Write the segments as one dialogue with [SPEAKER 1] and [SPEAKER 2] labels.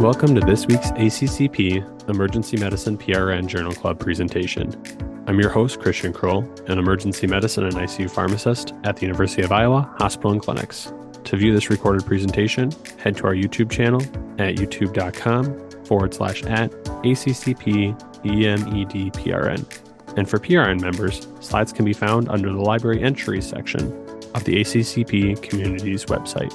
[SPEAKER 1] Welcome to this week's ACCP Emergency Medicine PRN Journal Club presentation. I'm your host, Christian Kroll, an emergency medicine and ICU pharmacist at the University of Iowa Hospital and Clinics. To view this recorded presentation, head to our YouTube channel at youtube.com/ACCP-EMEDPRN. And for PRN members, slides can be found under the Library Entries section of the ACCP Communities website.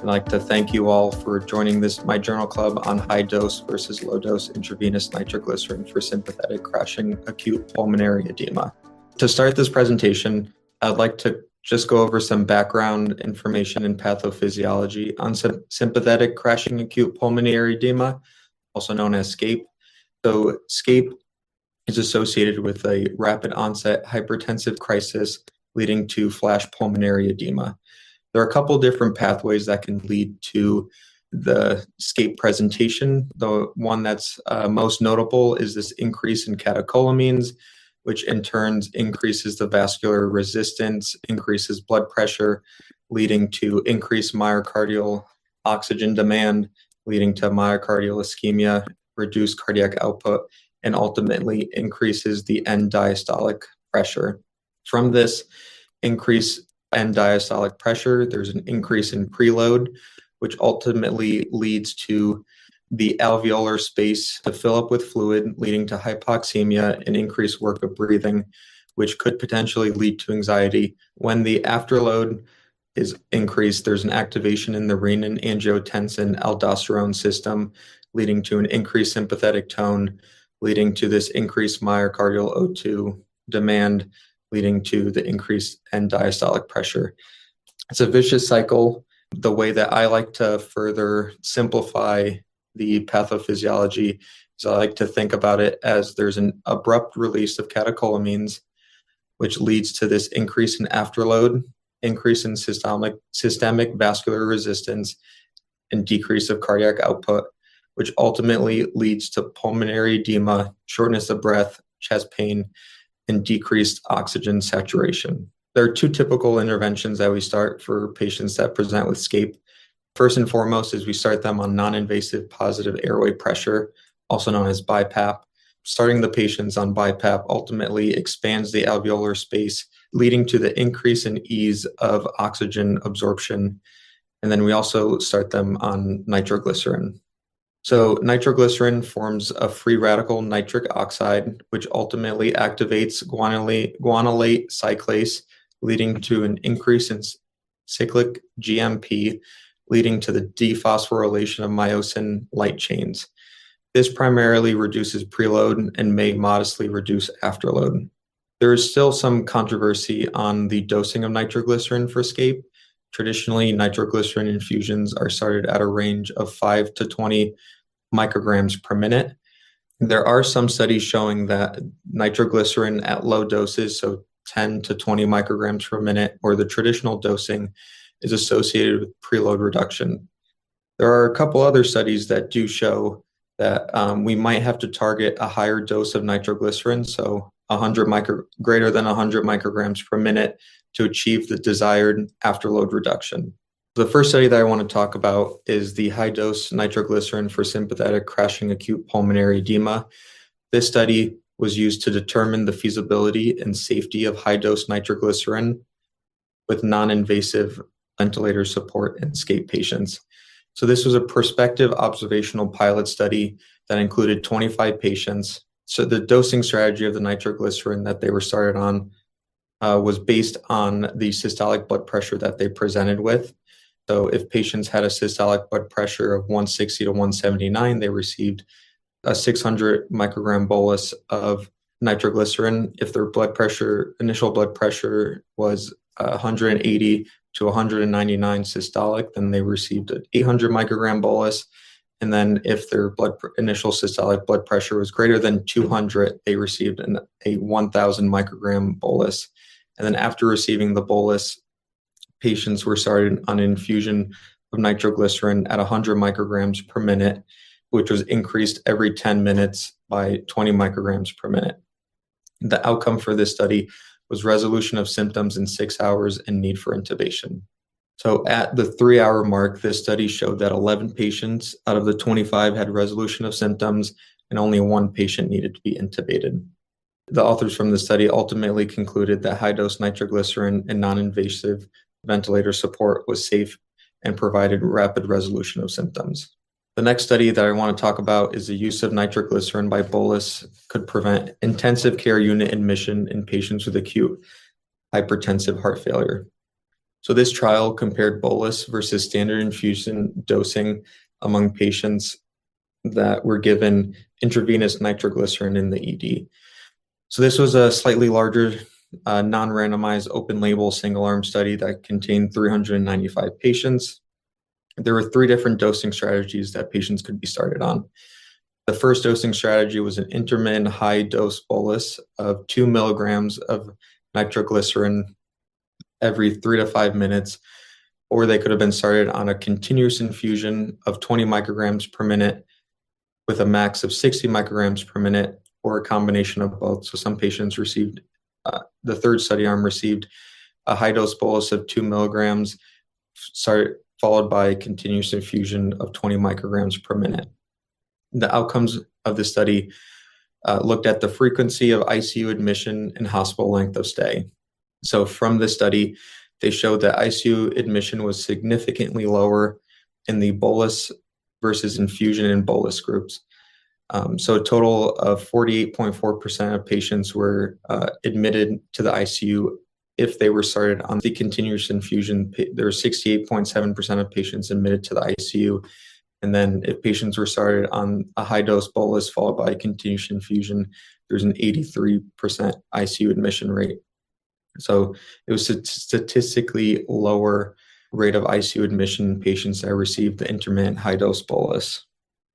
[SPEAKER 2] I'd like to thank you all for joining my journal club on high dose versus low dose intravenous nitroglycerin for sympathetic crashing acute pulmonary edema. To start this presentation, I'd like to just go over some background information and pathophysiology on sympathetic crashing acute pulmonary edema, also known as SCAPE. So SCAPE is associated with a rapid onset hypertensive crisis leading to flash pulmonary edema. There are a couple different pathways that can lead to the SCAPE presentation. The one that's most notable is this increase in catecholamines, which in turn increases the vascular resistance, increases blood pressure, leading to increased myocardial oxygen demand, leading to myocardial ischemia, reduced cardiac output, and ultimately increases the end diastolic pressure. From this increase and diastolic pressure, there's an increase in preload, which ultimately leads to the alveolar space to fill up with fluid, leading to hypoxemia and increased work of breathing, which could potentially lead to anxiety. When the afterload is increased, there's an activation in the renin-angiotensin-aldosterone system, leading to an increased sympathetic tone, leading to this increased myocardial O2 demand, leading to the increased end diastolic pressure. It's a vicious cycle. The way that I like to further simplify the pathophysiology is I like to think about it as there's an abrupt release of catecholamines, which leads to this increase in afterload, increase in systemic vascular resistance, and decrease of cardiac output, which ultimately leads to pulmonary edema, shortness of breath, chest pain, and decreased oxygen saturation. There are two typical interventions that we start for patients that present with SCAPE. First and foremost is we start them on non-invasive positive airway pressure, also known as BiPAP. Starting the patients on BiPAP ultimately expands the alveolar space, leading to the increase in ease of oxygen absorption. And then we also start them on nitroglycerin. So nitroglycerin forms a free radical nitric oxide, which ultimately activates guanylate cyclase, leading to an increase in cyclic GMP, leading to the dephosphorylation of myosin light chains. This primarily reduces preload and may modestly reduce afterload. There is still some controversy on the dosing of nitroglycerin for SCAPE. Traditionally, nitroglycerin infusions are started at a range of 5 to 20 micrograms per minute. There are some studies showing that nitroglycerin at low doses, so 10 to 20 micrograms per minute, or the traditional dosing, is associated with preload reduction. There are a couple other studies that do show that we might have to target a higher dose of nitroglycerin, so greater than 100 micrograms per minute, to achieve the desired afterload reduction. The first study that I want to talk about is the high-dose nitroglycerin for sympathetic crashing acute pulmonary edema. This study was used to determine the feasibility and safety of high-dose nitroglycerin with non-invasive ventilator support in SCAPE patients. So this was a prospective observational pilot study that included 25 patients. So the dosing strategy of the nitroglycerin that they were started on was based on the systolic blood pressure that they presented with. So if patients had a systolic blood pressure of 160 to 179, they received a 600 microgram bolus of nitroglycerin. If their initial blood pressure was 180 to 199 systolic, then they received an 800 microgram bolus. And then if their initial systolic blood pressure was greater than 200, they received a 1000 microgram bolus. And then after receiving the bolus, patients were started on infusion of nitroglycerin at 100 micrograms per minute, which was increased every 10 minutes by 20 micrograms per minute. The outcome for this study was resolution of symptoms in 6 hours and need for intubation. So at the 3-hour mark, this study showed that 11 patients out of the 25 had resolution of symptoms and only one patient needed to be intubated. The authors from the study ultimately concluded that high-dose nitroglycerin and non-invasive ventilator support was safe and provided rapid resolution of symptoms. The next study that I want to talk about is the use of nitroglycerin by bolus could prevent intensive care unit admission in patients with acute hypertensive heart failure. So this trial compared bolus versus standard infusion dosing among patients that were given intravenous nitroglycerin in the ED. So this was a slightly larger non-randomized open-label single-arm study that contained 395 patients. There were 3 different dosing strategies that patients could be started on. The first dosing strategy was an intermittent high-dose bolus of 2 milligrams of nitroglycerin every 3 to 5 minutes, or they could have been started on a continuous infusion of 20 micrograms per minute with a max of 60 micrograms per minute, or a combination of both. So some patients received, the third study arm received a high-dose bolus of 2 milligrams, followed by a continuous infusion of 20 micrograms per minute. The outcomes of the study looked at the frequency of ICU admission and hospital length of stay. So from the study, they showed that ICU admission was significantly lower in the bolus versus infusion and bolus groups. So a total of 48.4% of patients were admitted to the ICU if they were started on the continuous infusion. There were 68.7% of patients admitted to the ICU. And then if patients were started on a high-dose bolus followed by a continuous infusion, there's an 83% ICU admission rate. So it was a statistically lower rate of ICU admission in patients that received the intermittent high-dose bolus.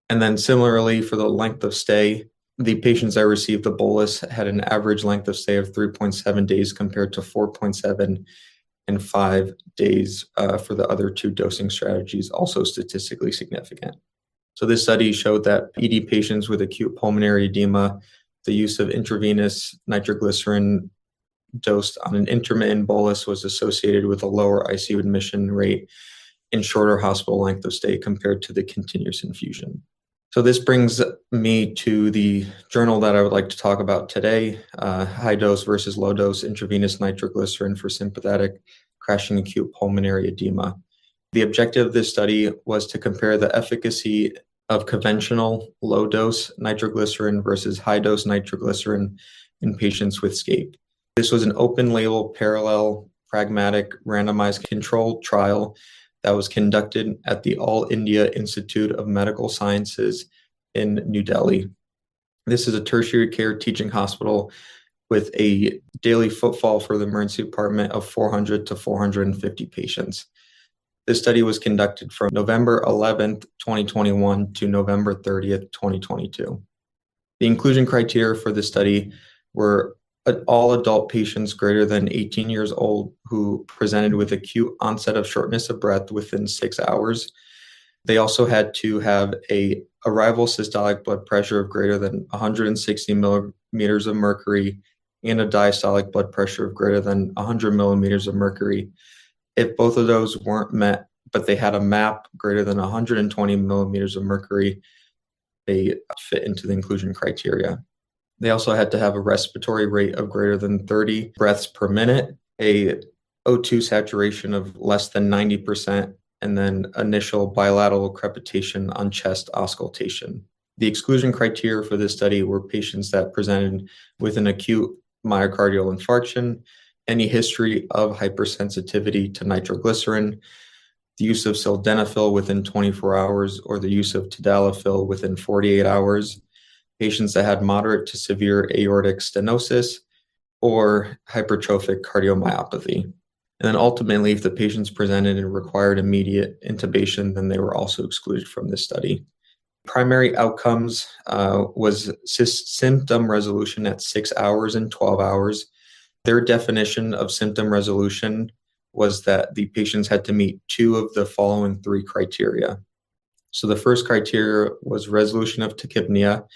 [SPEAKER 2] And then similarly, for the length of stay, the patients that received the bolus had an average length of stay of 3.7 days compared to 4.7 and 5 days for the other 2 dosing strategies, also statistically significant. So this study showed that ED patients with acute pulmonary edema, the use of intravenous nitroglycerin dosed on an intermittent bolus was associated with a lower ICU admission rate and shorter hospital length of stay compared to the continuous infusion. So this brings me to the journal that I would like to talk about today, high dose versus low dose intravenous nitroglycerin for sympathetic crashing acute pulmonary edema. The objective of this study was to compare the efficacy of conventional low dose nitroglycerin versus high dose nitroglycerin in patients with SCAPE. This was an open label, parallel, pragmatic, randomized controlled trial that was conducted at the All India Institute of Medical Sciences in New Delhi. This is a tertiary care teaching hospital with a daily footfall for the emergency department of 400 to 450 patients. This study was conducted from November 11th, 2021 to November 30th, 2022. The inclusion criteria for this study were all adult patients greater than 18 years old who presented with acute onset of shortness of breath within 6 hours. They also had to have a arrival systolic blood pressure of greater than 160 millimeters of mercury and a diastolic blood pressure of greater than 100 millimeters of mercury. If both of those weren't met, but they had a MAP greater than 120 millimeters of mercury, they fit into the inclusion criteria. They also had to have a respiratory rate of greater than 30 breaths per minute, a O2 saturation of less than 90%, and then initial bilateral crepitation on chest auscultation. The exclusion criteria for this study were patients that presented with an acute myocardial infarction, any history of hypersensitivity to nitroglycerin, the use of sildenafil within 24 hours, or the use of tadalafil within 48 hours, patients that had moderate to severe aortic stenosis or hypertrophic cardiomyopathy. And then ultimately, if the patients presented and required immediate intubation, then they were also excluded from this study. Primary outcomes was symptom resolution at 6 hours and 12 hours. Their definition of symptom resolution was that the patients had to meet 2 of the following 3 criteria. So the first criteria was resolution of tachypnea.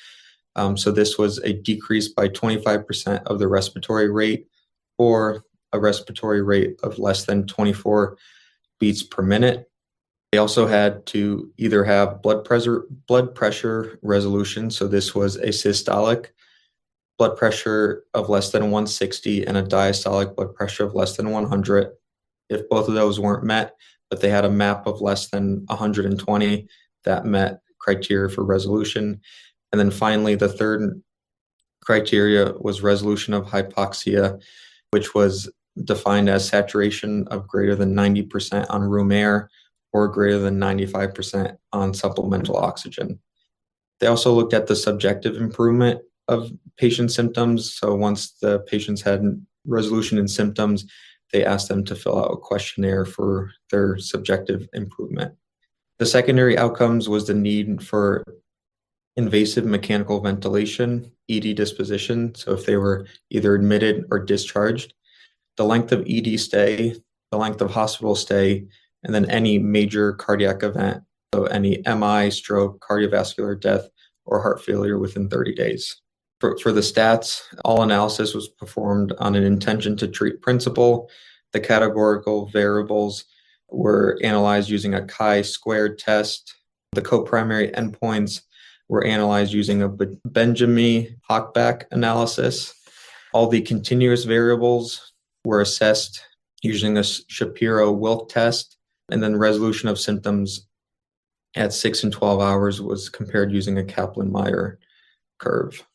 [SPEAKER 2] So this was a decrease by 25% of the respiratory rate, or a respiratory rate of less than 24 beats per minute. They also had to either have blood pressure resolution, so this was a systolic blood pressure of less than 160 and a diastolic blood pressure of less than 100. If both of those weren't met, but they had a MAP of less than 120, that met criteria for resolution. And then finally, the third criteria was resolution of hypoxia, which was defined as saturation of greater than 90% on room air or greater than 95% on supplemental oxygen. They also looked at the subjective improvement of patient symptoms. So once the patients had resolution in symptoms, they asked them to fill out a questionnaire for their subjective improvement. The secondary outcomes was the need for invasive mechanical ventilation, ED disposition, so if they were either admitted or discharged, the length of ED stay, the length of hospital stay, and then any major cardiac event, so any MI, stroke, cardiovascular death, or heart failure within 30 days. For the stats, all analysis was performed on an intention to treat principle. The categorical variables were analyzed using a chi-squared test. The co-primary endpoints were analyzed using a Benjamin-Hochbach analysis. All the continuous variables were assessed using a Shapiro-Wilk test, and then resolution of symptoms at 6 and 12 hours was compared using a Kaplan-Meier curve.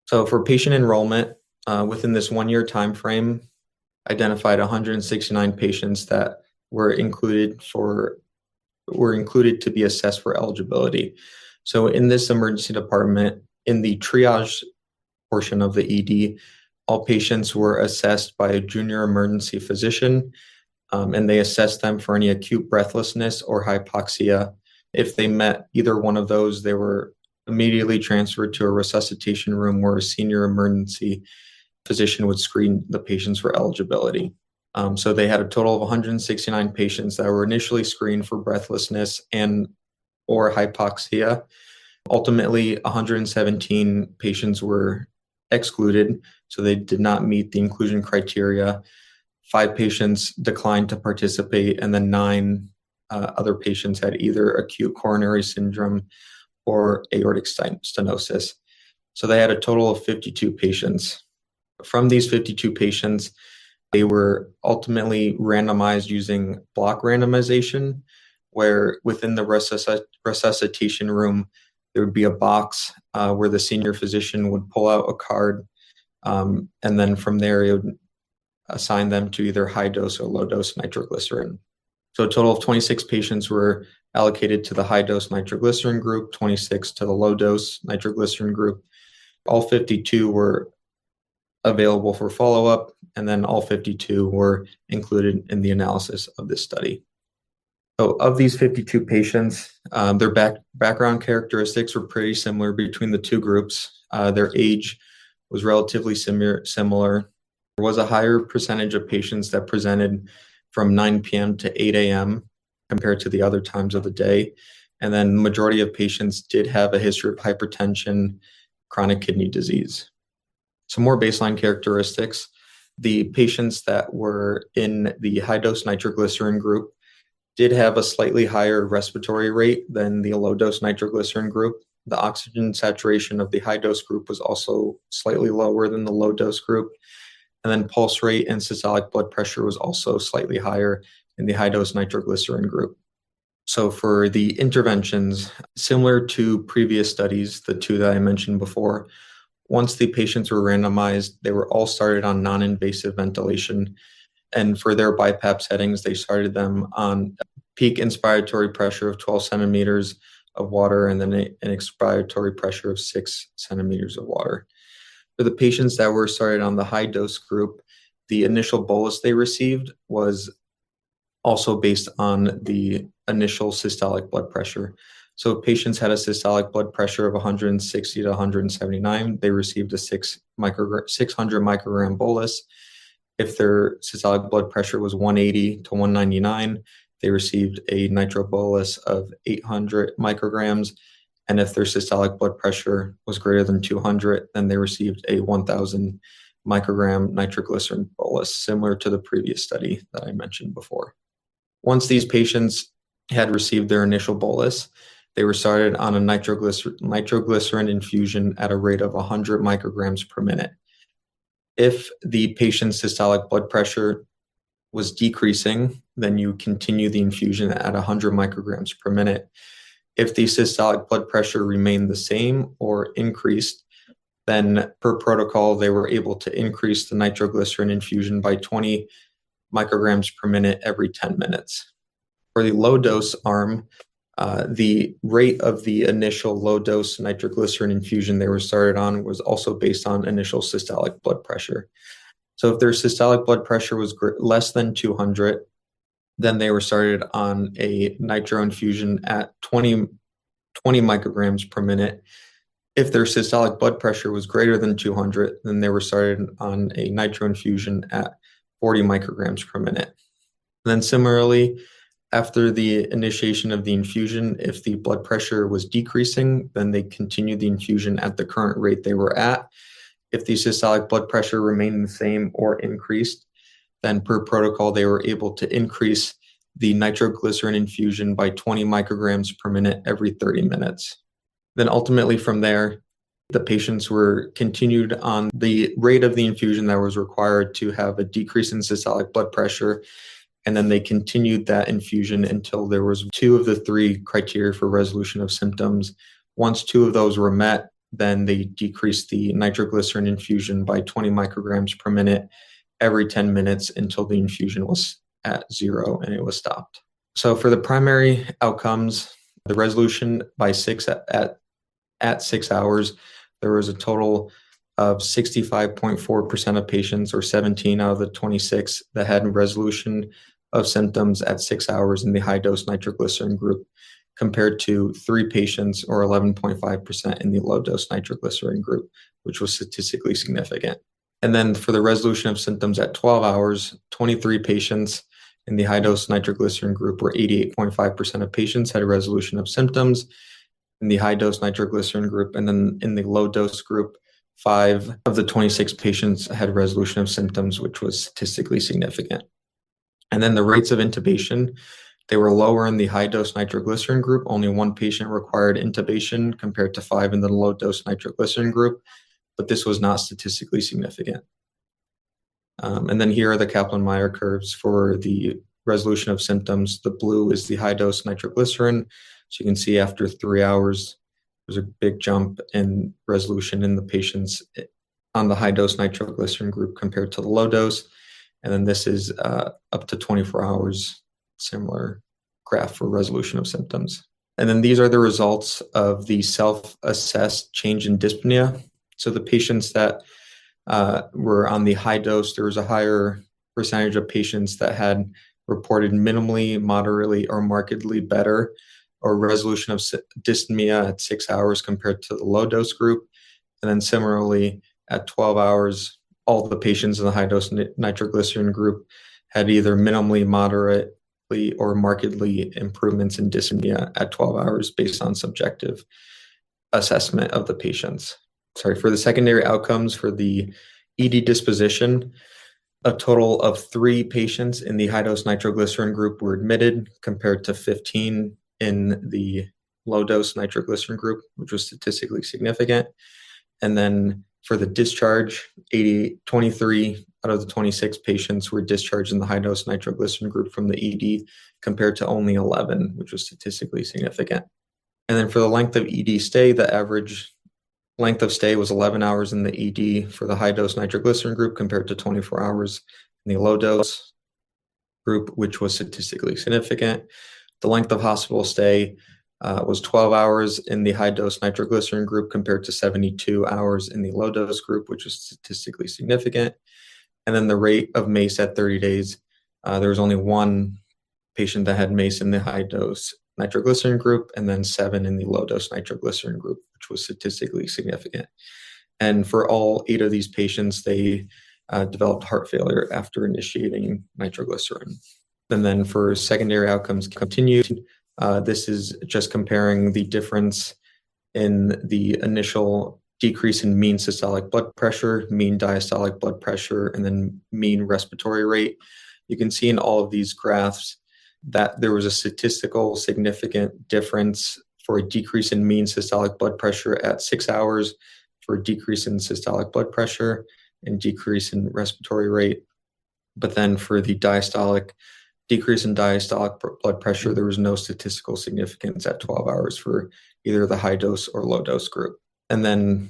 [SPEAKER 2] So for patient enrollment, within this 1-year time frame, identified 169 patients that were included to be assessed for eligibility. So in this emergency department, in the triage portion of the ED, all patients were assessed by a junior emergency physician, and they assessed them for any acute breathlessness or hypoxia. If they met either one of those, they were immediately transferred to a resuscitation room where a senior emergency physician would screen the patients for eligibility. So they had a total of 169 patients that were initially screened for breathlessness or hypoxia. Ultimately, 117 patients were excluded, so they did not meet the inclusion criteria. 5 patients declined to participate, and then 9 other patients had either acute coronary syndrome or aortic stenosis. So they had a total of 52 patients. From these 52 patients, they were ultimately randomized using block randomization, where within the resuscitation room, there would be a box where the senior physician would pull out a card, and then from there, it would assign them to either high dose or low dose nitroglycerin. So a total of 26 patients were allocated to the high dose nitroglycerin group, 26 to the low dose nitroglycerin group. All 52 were available for follow-up, and then all 52 were included in the analysis of this study. So of these 52 patients, their background characteristics were pretty similar between the two groups. Their age was relatively similar. There was a higher percentage of patients that presented from 9 p.m. to 8 a.m. compared to the other times of the day. And then the majority of patients did have a history of hypertension, chronic kidney disease. Some more baseline characteristics. The patients that were in the high-dose nitroglycerin group did have a slightly higher respiratory rate than the low-dose nitroglycerin group. The oxygen saturation of the high-dose group was also slightly lower than the low-dose group. And then pulse rate and systolic blood pressure was also slightly higher in the high-dose nitroglycerin group. So for the interventions, similar to previous studies, the 2 that I mentioned before, once the patients were randomized, they were all started on non-invasive ventilation. And for their BiPAP settings, they started them on peak inspiratory pressure of 12 centimeters of water and then an expiratory pressure of 6 centimeters of water. For the patients that were started on the high dose group, the initial bolus they received was also based on the initial systolic blood pressure. So if patients had a systolic blood pressure of 160 to 179, they received a 600 microgram bolus. If their systolic blood pressure was 180 to 199, they received a nitro bolus of 800 micrograms. And if their systolic blood pressure was greater than 200, then they received a 1,000 microgram nitroglycerin bolus, similar to the previous study that I mentioned before. Once these patients had received their initial bolus, they were started on a nitroglycerin infusion at a rate of 100 micrograms per minute. If the patient's systolic blood pressure was decreasing, then you continue the infusion at 100 micrograms per minute. If the systolic blood pressure remained the same or increased, then per protocol, they were able to increase the nitroglycerin infusion by 20 micrograms per minute every 10 minutes. For the low dose arm, the rate of the initial low dose nitroglycerin infusion they were started on was also based on initial systolic blood pressure. So if their systolic blood pressure was less than 200, then they were started on a nitro infusion at 20 micrograms per minute. If their systolic blood pressure was greater than 200, then they were started on a nitro infusion at 40 micrograms per minute. And then similarly, after the initiation of the infusion, if the blood pressure was decreasing, then they continued the infusion at the current rate they were at. If the systolic blood pressure remained the same or increased, then per protocol, they were able to increase the nitroglycerin infusion by 20 micrograms per minute every 30 minutes. Then ultimately from there, the patients were continued on the rate of the infusion that was required to have a decrease in systolic blood pressure. And then they continued that infusion until there was 2 of the 3 criteria for resolution of symptoms. Once 2 of those were met, then they decreased the nitroglycerin infusion by 20 micrograms per minute every 10 minutes until the infusion was at 0 and it was stopped. So for the primary outcomes, the resolution by 6 at 6 hours, there was a total of 65.4% of patients, or 17 out of the 26, that had resolution of symptoms at 6 hours in the high-dose nitroglycerin group, compared to 3 patients, or 11.5%, in the low-dose nitroglycerin group, which was statistically significant. And then for the resolution of symptoms at 12 hours, 23 patients in the high-dose nitroglycerin group, where 88.5% of patients had a resolution of symptoms in the high-dose nitroglycerin group. And then in the low-dose group, 5 of the 26 patients had resolution of symptoms, which was statistically significant. And then the rates of intubation, they were lower in the high-dose nitroglycerin group. Only 1 patient required intubation compared to 5 in the low-dose nitroglycerin group, but this was not statistically significant. And then here are the Kaplan-Meier curves for the resolution of symptoms. The blue is the high-dose nitroglycerin. So you can see after 3 hours, there's a big jump in resolution in the patients on the high-dose nitroglycerin group compared to the low dose. And then this is up to 24 hours, similar graph for resolution of symptoms. And then these are the results of the self-assessed change in dyspnea. So the patients that were on the high dose, there was a higher percentage of patients that had reported minimally, moderately, or markedly better or resolution of dyspnea at 6 hours compared to the low dose group. And then similarly, at 12 hours, all the patients in the high dose nitroglycerin group had either minimally, moderately, or markedly improvements in dyspnea at 12 hours based on subjective assessment of the patients. For the secondary outcomes for the ED disposition, a total of 3 patients in the high-dose nitroglycerin group were admitted compared to 15 in the low-dose nitroglycerin group, which was statistically significant. And then for the discharge, 23 out of the 26 patients were discharged in the high-dose nitroglycerin group from the ED compared to only 11, which was statistically significant. And then for the length of ED stay, the average length of stay was 11 hours in the ED for the high-dose nitroglycerin group compared to 24 hours in the low-dose group, which was statistically significant. The length of hospital stay was 12 hours in the high-dose nitroglycerin group compared to 72 hours in the low-dose group, which was statistically significant. And then the rate of MACE at 30 days, there was only 1 patient that had MACE in the high-dose nitroglycerin group, and then 7 in the low-dose nitroglycerin group, which was statistically significant. And for all 8 of these patients, they developed heart failure after initiating nitroglycerin. And then for secondary outcomes continued, this is just comparing the difference in the initial decrease in mean systolic blood pressure, mean diastolic blood pressure, and then mean respiratory rate. You can see in all of these graphs that there was a statistical significant difference for a decrease in mean systolic blood pressure at 6 hours, for a decrease in systolic blood pressure and decrease in respiratory rate. But then for the decrease in diastolic blood pressure, there was no statistical significance at 12 hours for either the high dose or low dose group. And then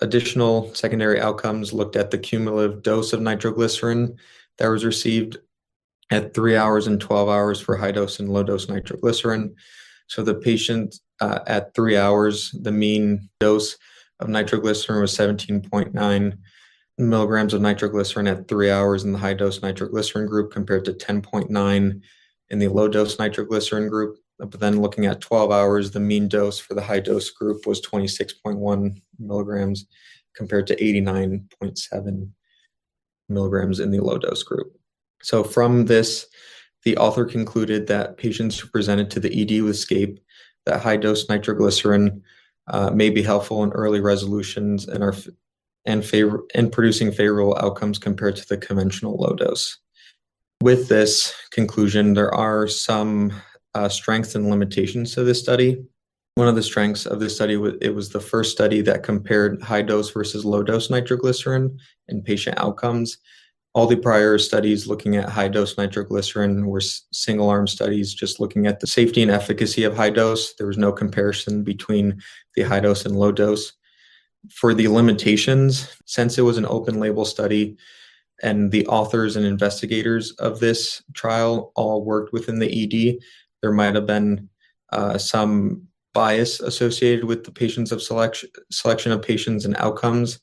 [SPEAKER 2] additional secondary outcomes looked at the cumulative dose of nitroglycerin that was received at 3 hours and 12 hours for high dose and low dose nitroglycerin. So the patient at 3 hours, the mean dose of nitroglycerin was 17.9 milligrams of nitroglycerin at 3 hours in the high dose nitroglycerin group compared to 10.9 in the low dose nitroglycerin group. But then looking at 12 hours, the mean dose for the high dose group was 26.1 milligrams compared to 89.7 milligrams in the low dose group. So from this, the author concluded that patients who presented to the ED with SCAPE, that high dose nitroglycerin may be helpful in early resolutions and producing favorable outcomes compared to the conventional low dose. With this conclusion, there are some strengths and limitations to this study. One of the strengths of this study was the first study that compared high dose versus low dose nitroglycerin in patient outcomes. All the prior studies looking at high dose nitroglycerin were single arm studies just looking at the safety and efficacy of high dose. There was no comparison between the high dose and low dose. For the limitations, since it was an open label study and the authors and investigators of this trial all worked within the ED, there might have been some bias associated with the patients of selection of patients and outcomes.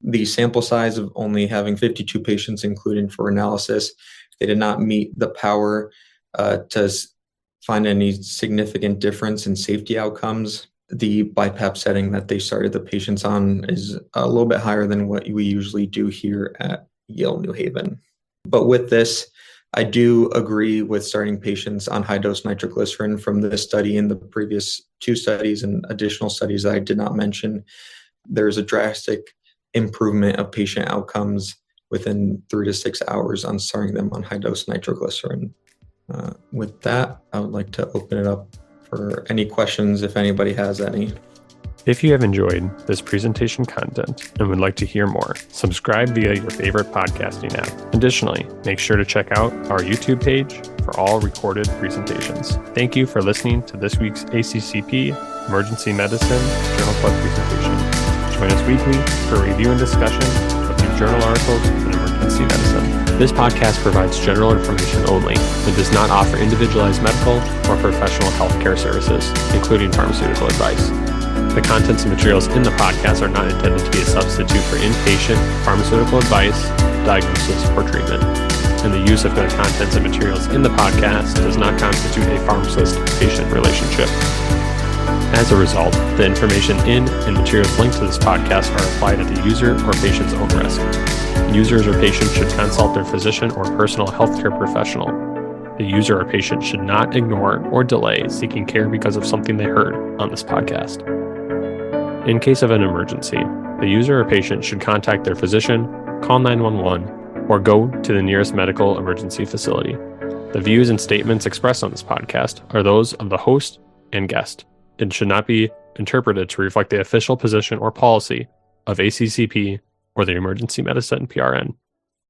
[SPEAKER 2] The sample size of only having 52 patients included for analysis, they did not meet the power to find any significant difference in safety outcomes. The BiPAP setting that they started the patients on is a little bit higher than what we usually do here at Yale NewHaven. But with this, I do agree with starting patients on high dose nitroglycerin from this study and the previous 2 studies and additional studies that I did not mention. There's a drastic improvement of patient outcomes within 3 to 6 hours on starting them on high dose nitroglycerin. With that, I would like to open it up for any questions if anybody has any.
[SPEAKER 1] If you have enjoyed this presentation content and would like to hear more, subscribe via your favorite podcasting app. Additionally, make sure to check out our YouTube page for all recorded presentations. Thank you for listening to this week's ACCP Emergency Medicine Journal Club presentation. Join us weekly for review and discussion of new journal articles in emergency medicine. This podcast provides general information only and does not offer individualized medical or professional healthcare services, including pharmaceutical advice. The contents and materials in the podcast are not intended to be a substitute for inpatient pharmaceutical advice, diagnosis, or treatment. And the use of the contents and materials in the podcast does not constitute a pharmacist-patient relationship. As a result, the information in and materials linked to this podcast are applied at the user or patient's own risk. Users or patients should consult their physician or personal healthcare professional. The user or patient should not ignore or delay seeking care because of something they heard on this podcast. In case of an emergency, the user or patient should contact their physician, call 911, or go to the nearest medical emergency facility. The views and statements expressed on this podcast are those of the host and guest and should not be interpreted to reflect the official position or policy of ACCP or the Emergency Medicine PRN.